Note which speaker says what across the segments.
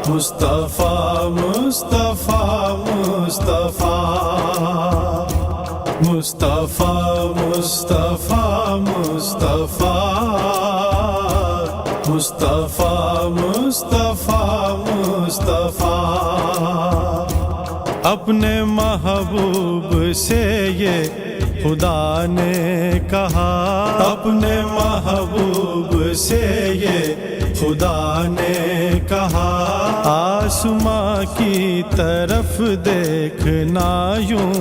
Speaker 1: مصطفیٰ مصطفیٰ مصطفیٰ مصطفیٰ مصطفیٰ مصطفیٰ مصطفیٰ مصطفیٰ مصطفیٰ اپنے محبوب سے یہ خدا نے کہا، اپنے محبوب سے یہ خدا نے کہا، آسماں کی طرف دیکھنا یوں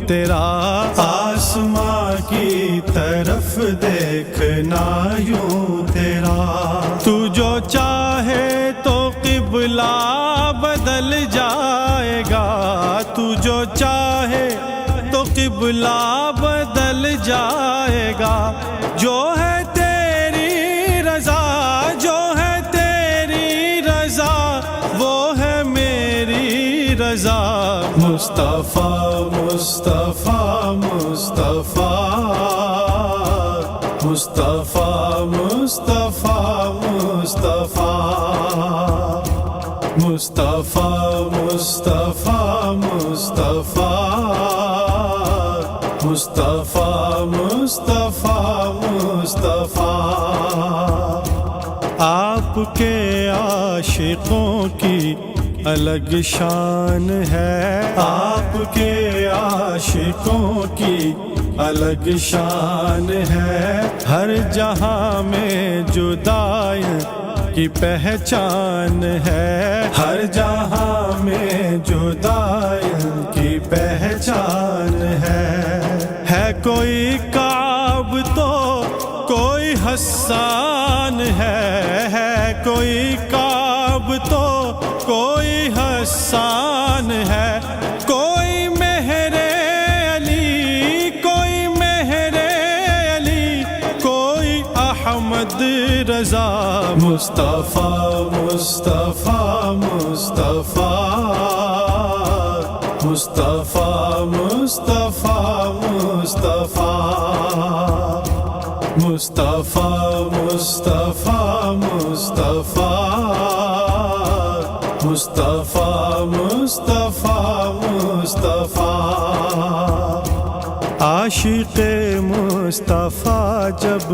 Speaker 1: تیرا، آسماں کی طرف دیکھنا یوں تیرا، تو جو چاہے تو قبلہ بدل جائے گا، تو جو چاہے تو قبلہ بدل جائے گا، جو ہے تیری رضا، جو ہے تیری رضا، وہ ہے میری رضا، مصطفیٰ مصطفیٰ مصطفیٰ مصطفیٰ مصطفیٰ مصطفیٰ مصطفیٰ مصطفیٰ مصطفیٰ مصطفیٰ مصطفیٰ مصطفیٰ آپ کے عاشقوں کی الگ شان ہے، آپ کے عاشقوں کی الگ شان ہے، ہر جہاں میں جدائی کی پہچان ہے، ہر جہاں میں جدائی کی پہچان ہے کوئی کعب تو کوئی حسان ہے کوئی کعب تو کوئی حسان ہے، کوئی مہر علی، کوئی مہر علی، کوئی احمد رضا، مصطفیٰ مصطفیٰ مصطفیٰ مصطفیٰ مصطفیٰ مصطفیٰ مصطفیٰ مصطفیٰ مصطفیٰ مصطفیٰ مصطفیٰ مصطفیٰ عاشق مصطفیٰ جب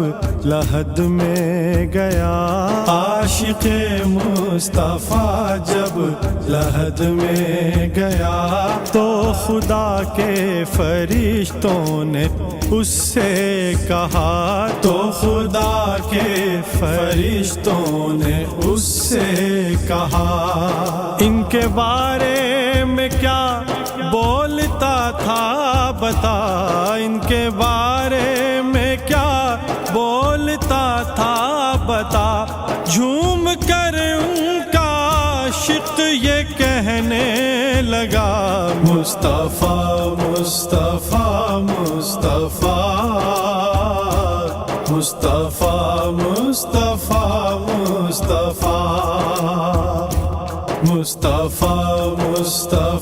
Speaker 1: لحد میں گیا، عاشق مصطفیٰ جب لحد میں گیا، تو خدا کے فرشتوں نے اس سے کہا، تو خدا کے فرشتوں نے اس سے کہا، ان کے بارے میں کیا بولتا تھا بتا، ان کے بارے میں کیا بولتا تھا بتا، جھوم کر ان کا عاشق یہ کہنے لگا، مصطفیٰ مصطفیٰ مصطفیٰ مصطفیٰ مصطفیٰ مصطفیٰ مصطفیٰ مصطفیٰ